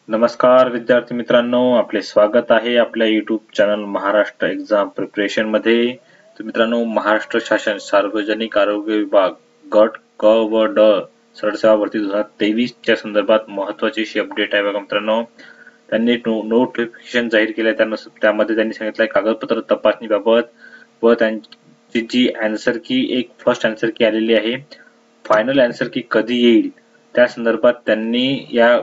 नमस्कार विद्यार्थी मित्रांनो, आपले स्वागत आहे आपल्या YouTube channel Maharashtra exam preparation मध्ये। तर मित्रांनो, महाराष्ट्र शासन सार्वजनिक आरोग्य विभाग गट क व ड सरसेवा भरती 2023 च्या संदर्भात महत्त्वाची अशी अपडेट आहे बघा मित्रांनो। त्यांनी नोटिफिकेशन जाहीर केले, त्यामध्ये त्यांनी सांगितलं कागदपत्र तपासणीबाबत व त्यांची जी आन्सर की एक फर्स्ट आन्सर की आलेली आहे, फायनल आन्सर की कधी येईल त्या संदर्भात त्यांनी या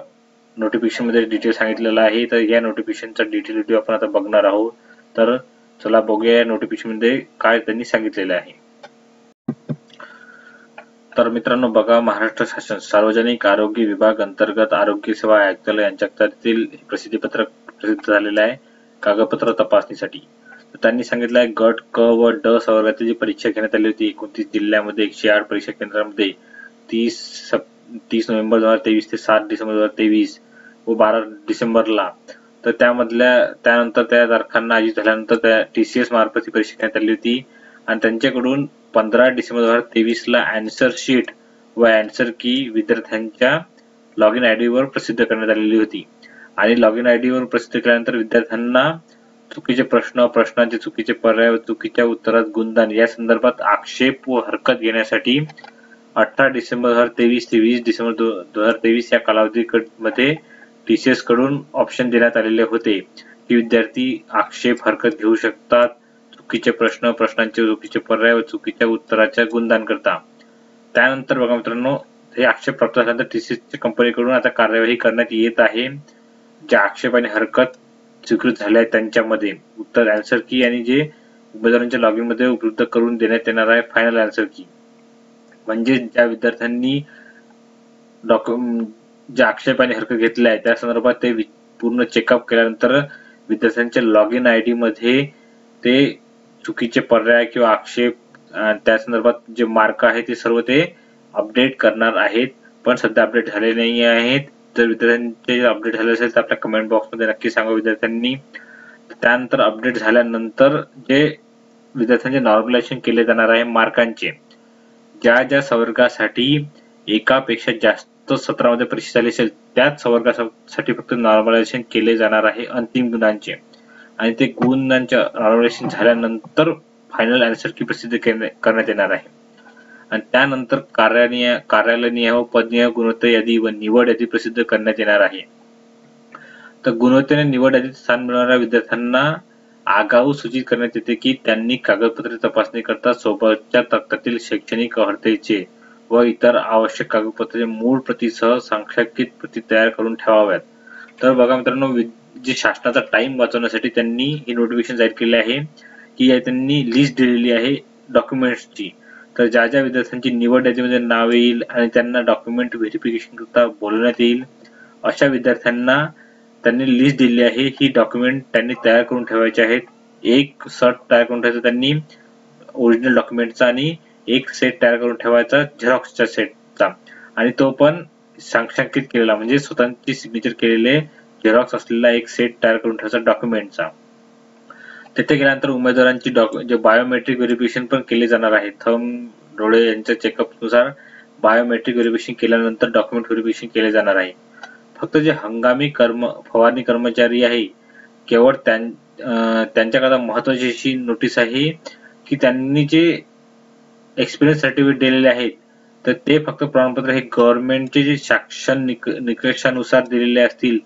नोटिफिकेशन मध्ये डिटेल सांगितलेला आहे। तर या नोटिफिकेशनचा डिटेल व्हिडिओ आपण आता बघणार आहोत। तर चला बघूया या नोटिफिकेशन मध्ये काय त्यांनी सांगितलेले आहे। तर मित्रांनो बघा, महाराष्ट्र शासन सार्वजनिक आरोग्य विभाग अंतर्गत आरोग्य सेवा आयुक्तालय यांच्यातील प्रसिद्धीपत्रक प्रसिद्ध झालेलं आहे कागदपत्र तपासणीसाठी। तर त्यांनी सांगितलं आहे गट क व ड संवर्गातील जी परीक्षा घेण्यात आली होती 29 जिल्ह्यामध्ये 108 परीक्षा केंद्रांमध्ये 30 नोव्हेंबर 2023 ते 7 डिसेंबर 2023 व 12 डिसेंबरला। तर त्यानंतर त्या तारखांना अजीत झाल्यानंतर त्या TCS मार्फत ही परीक्षा घेण्यात आली होती आणि त्यांच्याकडून 15 डिसेंबर 2023 ला आन्सर शीट व आन्सर की विद्यार्थ्यांच्या लॉगिन आयडी वर प्रसिद्ध करण्यात आलेली होती। आणि लॉगिन आयडी वर प्रसिद्ध केल्यानंतर विद्यार्थ्यांना चुकीचे प्रश्न, प्रश्नांचे चुकीचे पर्याय व चुकीच्या उत्तरात गुणदान या संदर्भात आक्षेप व हरकत घेण्यासाठी 18 डिसेंबर 2023 ते 20 डिसेंबर 2023 या कालावधीमध्ये TCS कडून ऑप्शन देण्यात आलेले होते की विद्यार्थी आक्षेप हरकत घेऊ शकतात चुकीचे प्रश्न, प्रश्नांचे चुकीचे पर्याय व चुकीच्या उत्तराच्या गुणदान करता। त्यानंतर बघा मित्रांनो, हे आक्षेप प्राप्त झाल्यानंतर TCS कंपनीकडून आता कार्यवाही करण्यात येत आहे। ज्या आक्षेप आणि हरकत स्वीकृत झाल्या आहेत त्यांच्यामध्ये उत्तर आन्सर की आणि जे उमेदवारांच्या लॉगिन मध्ये उपलब्ध करून देण्यात येणार आहे फायनल आन्सर की। म्हणजे ज्या विद्यार्थ्यांनी जे आक्षेप आणि हरकत घेतल्या आहे त्या संदर्भात ते पूर्ण चेकअप केल्यानंतर विद्यार्थ्यांच्या लॉगिन आयडी मध्ये ते चुकीचे पर्याय किंवा आक्षेप त्या संदर्भात जे मार्क आहे ते सर्व ते अपडेट करणार आहेत, पण सध्या अपडेट झाले नाही आहेत। जर विद्यार्थ्यांचे अपडेट झाले असेल तर आपल्या कमेंट बॉक्स मध्ये नक्की सांगा विद्यार्थ्यांनी। त्यानंतर अपडेट झाल्यानंतर जे विद्यार्थ्यांचे नॉर्मलायझेशन केले जाणार आहे मार्कांचे, ज्या संवर्गासाठी एकापेक्षा जास्त सत्रामध्ये परीक्षा झाली असेल त्याच संवर्गासाठी फक्त नॉर्मलायझेशन केले जाणार आहे अंतिम गुणांचे। आणि ते गुणांचे नॉर्मलायझेशन झाल्यानंतर फायनल आन्सर की प्रसिद्ध करण्यात येणार आहे। आणि त्यानंतर कार्यालयीय व पदनीय गुणवत्ता यादी व निवड यादी प्रसिद्ध करण्यात येणार आहे। तर गुणवत्तेने निवड यादीत स्थान मिळवणाऱ्या विद्यार्थ्यांना आगाऊ सूचित करण्यात येते की त्यांनी कागदपत्रे तपासणी करता सोबतच्या तक्त्यातील शैक्षणिक अर्हतेचे व इतर आवश्यक कागदपत्रे मूळ प्रतीसह सांख्यिकीय प्रती तयार करून ठेवाव्यात। तर बघा मित्रांनो, जे शासनाचा टाइम वाचवण्यासाठी त्यांनी ही नोटिफिकेशन जाहीर केली आहे की त्यांनी लिस्ट दिलेली आहे डॉक्युमेंट्सची। तर ज्या विद्यार्थ्यांची निवड यादीमध्ये नाव येईल आणि त्यांना डॉक्युमेंट व्हेरिफिकेशन करता बोलवण्यात येईल अशा विद्यार्थ्यांना त्यांनी लिस्ट दिली आहे। ही डॉक्युमेंट त्यांनी तयार करून ठेवायचे आहेत। एक सेट तयार करून ठेवायचा त्यांनी ओरिजिनल डॉक्युमेंटचा आणि एक सेट तयार करून ठेवायचा झेरॉक्सच्या सेटचा, आणि तो पण सांख्यिकीय केलेला म्हणजे स्वतःची सिग्नेचर केलेले झेरॉक्स असलेला एक सेट तयार करून ठेवायचा डॉक्युमेंटचा। तिथे गेल्यानंतर उमेदवारांची जे बायोमेट्रिक व्हेरिफिकेशन पण केले जाणार आहे। थंब, डोळे यांच्या चेकअप नुसार बायोमेट्रिक व्हेरिफिकेशन केल्यानंतर डॉक्युमेंट व्हेरिफिकेशन केले जाणार आहे। फक्त जे हंगामी फवारणी कर्मचारी आहे केवळ त्यांच्याकरता महत्त्वाची अशी नोटीस आहे की त्यांनी जे एक्सपिरियन्स सर्टिफिकेट दिलेले आहेत तर ते फक्त प्रमाणपत्र हे गव्हर्नमेंटचे जे शासन निकषानुसार दिलेले असतील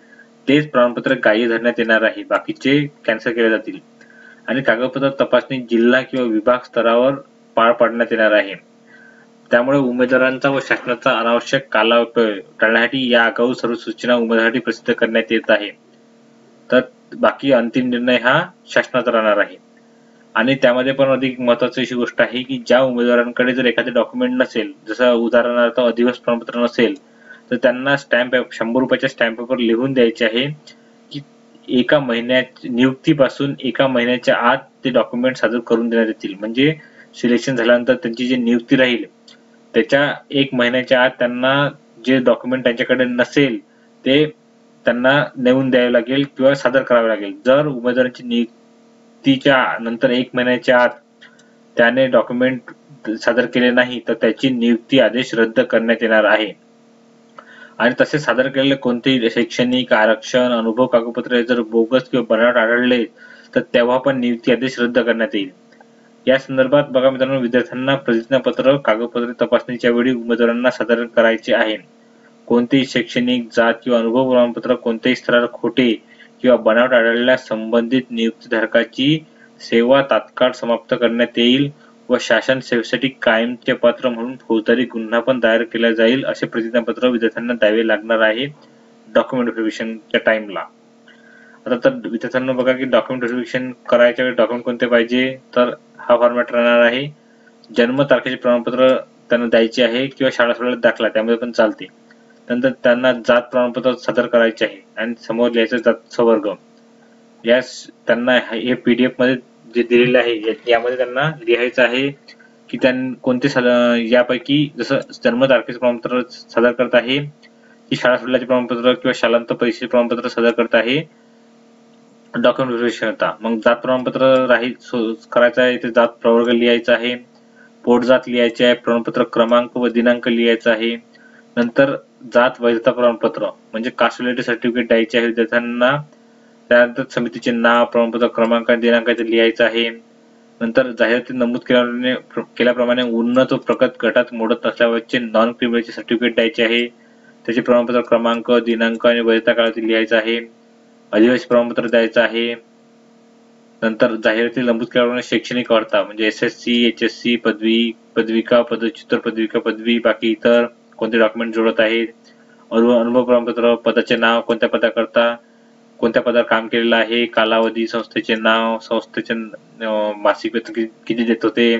तेच प्रमाणपत्र ग्राह्य धरण्यात येणार आहे, बाकीचे कॅन्सल केले जातील। आणि कागदपत्र तपासणी जिल्हा किंवा विभाग स्तरावर पार पाडण्यात येणार आहे। त्यामुळे उमेदवारांचा व शासनाचा अनावश्यक कालावधी टाळण्यासाठी या आगाऊ सर्व सूचना उमेदवारांसाठी प्रसिद्ध करण्यात येत आहे। तर बाकी अंतिम निर्णय हा शासनाचा राहणार आहे। आणि त्यामध्ये पण अधिक महत्त्वाची अशी गोष्ट आहे की ज्या उमेदवारांकडे जर एखादे डॉक्युमेंट नसेल, जसं उदाहरणार्थ अधिवास प्रमाणपत्र नसेल, तर त्यांना स्टॅम्प 100 रुपयाच्या स्टॅम्प पेपर लिहून द्यायचे आहे की नियुक्तीपासून 1 महिन्याच्या आत ते डॉक्युमेंट सादर करून देण्यात येतील। म्हणजे सिलेक्शन झाल्यानंतर त्यांची जी नियुक्ती राहील त्याच्या 1 महिन्याच्या आत त्यांना जे डॉक्युमेंट त्यांच्याकडे नसेल ते त्यांना नेऊन द्यावे लागेल किंवा सादर करावे लागेल। जर उमेदवारांची नियुक्तीच्या नंतर 1 महिन्याच्या आत त्याने डॉक्युमेंट सादर केले नाही तर त्याची नियुक्ती आदेश रद्द करण्यात येणार आहे। आणि तसे सादर केलेले कोणतेही शैक्षणिक आरक्षण अनुभव कागदपत्रे जर बोगस किंवा बनावट आढळले तर तेव्हा पण नियुक्ती आदेश रद्द करण्यात येईल. या संदर्भात बघा मित्रांनो, विद्यार्थ्यांना प्रतिज्ञापत्र कागदपत्रे तपासणीच्या वेळी उमेदवारांना सादर करायचे आहे. कोणतेही शैक्षणिक जात किंवा अनुभव प्रमाणपत्र कोणत्याही स्तरावर खोटे किंवा बनावट आढळल्यास संबंधित नियुक्तीधारकाची सेवा तात्काळ समाप्त करण्यात येईल व शासन सेवेसाठी कायमचे पात्र म्हणून फौजदारी गुन्हा पण दायर केला जाईल असे प्रतिज्ञापत्र विद्यार्थ्यांना द्यावे लागणार आहे डॉक्युमेंट व्हेरिफिकेशनच्या टाइमला. आता तर विद्यार्थ्यांना बघा की डॉक्युमेंट व्हेरिफिकेशन करायच्या वेळी डॉक्युमेंट कोणते पाहिजे, तर हा फॉर्मॅट राहणार आहे. जन्म तारखेचे प्रमाणपत्र त्यांना द्यायचे आहे किंवा शाळा सोडलेला दाखला त्यामध्ये पण चालते. नंतर त्यांना जात प्रमाणपत्र सादर करायचे आहे आणि समोर लिहायचं जात सवर्ग. यास त्यांना हे PDF मध्ये जे दिलेले आहे यामध्ये त्यांना लिहायचं आहे की त्यांनी कोणते यापैकी जसं जन्म तारखेचे प्रमाणपत्र सादर करत आहे की शाळा सोडल्याचे प्रमाणपत्र किंवा शालांत परीक्षेचे प्रमाणपत्र सादर करत आहे डॉक्युमेंट व्हेरिफिकेशन होता. मग जात प्रमाणपत्र करायचं आहे, ते जात प्रवर्ग लिहायचा आहे, पोटजात लिहायचे आहे, प्रमाणपत्र क्रमांक व दिनांक लिहायचा आहे. नंतर जात वैधता प्रमाणपत्र म्हणजे कास्ट व्हॅलिडिटी सर्टिफिकेट द्यायचे आहे विद्यार्थ्यांना. त्यानंतर समितीचे नाव, प्रमाणपत्र क्रमांक आणि दिनांकाचे लिहायचं आहे. नंतर जाहिरातीत नमूद केल्याप्रमाणे उन्नत व प्रगत गटात मोडत नसल्याबाबतचे नॉन क्रिमिनलचे सर्टिफिकेट द्यायचे आहे. त्याचे प्रमाणपत्र क्रमांक, दिनांक आणि वैधता काळातील लिहायचं आहे. आदिवासी प्रमाणपत्र द्यायचं आहे. नंतर जाहिरातीत नमूद केल्याप्रमाणे शैक्षणिक अर्हता म्हणजे SSC, HSC, पदवी, पदविका, पदव्युत्तर पदविका, पदवी, बाकी इतर कोणते डॉक्युमेंट जोडत आहेत. अनुभव प्रमाणपत्र, पदाचे नाव, कोणत्या पदाकरता कोणत्या पदावर काम केलेलं आहे, कालावधी, संस्थेचे नाव, संस्थेचे मासिक वेतन किती देत होते.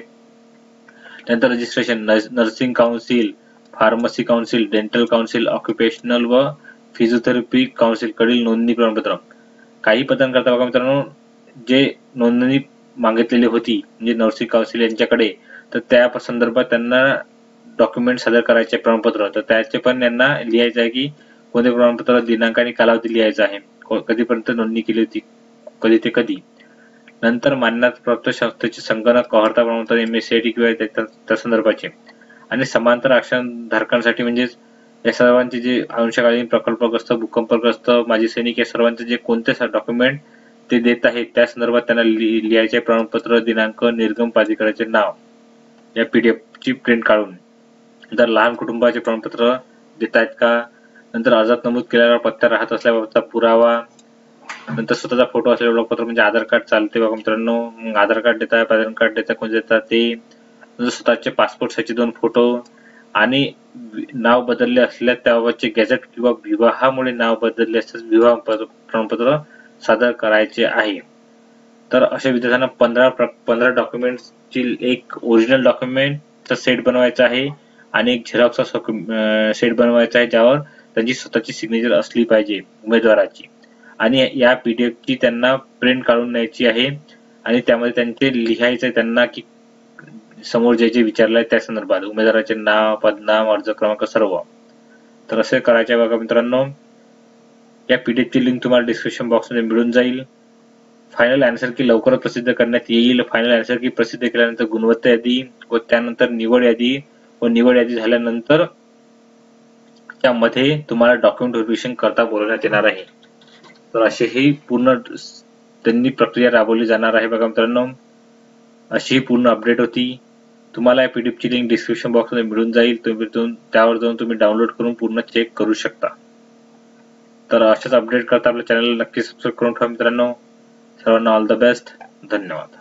नंतर registration, nursing council, pharmacy council, dental council, occupational व फिजिओथेरपी काउन्सिल कडील नोंदणी प्रमाणपत्र. काही पदांकरता बघा मित्रांनो, जे नोंदणी मागितलेली होती म्हणजे नर्सिंग काउन्सिल यांच्याकडे, तर त्या संदर्भात त्यांना डॉक्युमेंट सादर करायचे प्रमाणपत्र, तर त्याचे पण यांना लिहायचं आहे की कोणते प्रमाणपत्र, दिनांक आणि कालावधी लिहायचा आहे, कधीपर्यंत नोंदणी केली होती, कधी ते कधी. नंतर मान्यताप्राप्त संस्थेचे संगणक अर्हता प्रमाणपत्र MSCIT किंवा त्या संदर्भाचे. आणि समांतर आरक्षण धारकांसाठी म्हणजेच या सर्वांचे जे अंशकालीन प्रकल्पग्रस्त, भूकंपग्रस्त, माजी सैनिक या सर्वांचे जे कोणते डॉक्युमेंट ते देत आहेत त्या संदर्भात त्यांना लिहायचे प्रमाणपत्र, दिनांक, निर्गम प्राधिकरणाचे नाव या PDF ची प्रिंट काढून. नंतर लहान कुटुंबाचे प्रमाणपत्र देत आहेत का. नंतर अर्जात नमूद केलेला पत्ता राहत असल्याबाबतचा पुरावा. नंतर स्वतःचा फोटो असलेले ओळखपत्र म्हणजे आधार कार्ड चालते बघा मित्रांनो. मग आधार कार्ड देतात, पॅन कार्ड देतात, कोण देतात ते. नंतर स्वतःचे पासपोर्ट साईजचे 2 फोटो आणि नाव बदलले असल्यास त्याबाबतचे गॅझेट किंवा विवाहामुळे नाव बदलले असल्यास विवाह प्रमाणपत्र सादर करायचे आहे. तर अशा विद्यार्थ्यांना 15 डॉक्युमेंट्सची एक ओरिजिनल डॉक्युमेंटचा सेट बनवायचा आहे आणि एक झेरॉक्सचा सेट बनवायचा आहे ज्यावर त्यांची स्वतःची सिग्नेचर असली पाहिजे उमेदवाराची. आणि या PDF ची त्यांना प्रिंट काढून न्यायची आहे आणि त्यामध्ये त्यांचे लिहायचं आहे त्यांना की समोर जे जे विचारलं आहे त्या संदर्भात उमेदवाराचे नाव, पदनाम, अर्ज क्रमांक सर्व. तर असे करायचे बघा मित्रांनो. या PDF ची लिंक तुम्हाला डिस्क्रिप्शन बॉक्समध्ये मिळून जाईल. फायनल आन्सर की लवकरच प्रसिद्ध करण्यात येईल. फायनल आन्सर की प्रसिद्ध केल्यानंतर गुणवत्ता यादी व त्यानंतर निवड यादी व निवड यादी झाल्यानंतर त्यामध्ये तुम्हाला डॉक्युमेंट व्हेरिफिकेशन करता बोलवण्यात येणार आहे. तर अशी ही पूर्ण त्यांनी प्रक्रिया राबवली जाणार आहे बघा मित्रांनो. अशी ही पूर्ण अपडेट होती. तुम्हाला या PDF ची लिंक डिस्क्रिप्शन बॉक्समध्ये मिळून जाईल. त्यावर जाऊन तुम्ही डाउनलोड करून पूर्ण चेक करू शकता. तर अशाच अपडेट करता आपल्या चॅनलला नक्की सबस्क्राईब करून ठेवा मित्रांनो. सर्वांना ऑल द बेस्ट. धन्यवाद.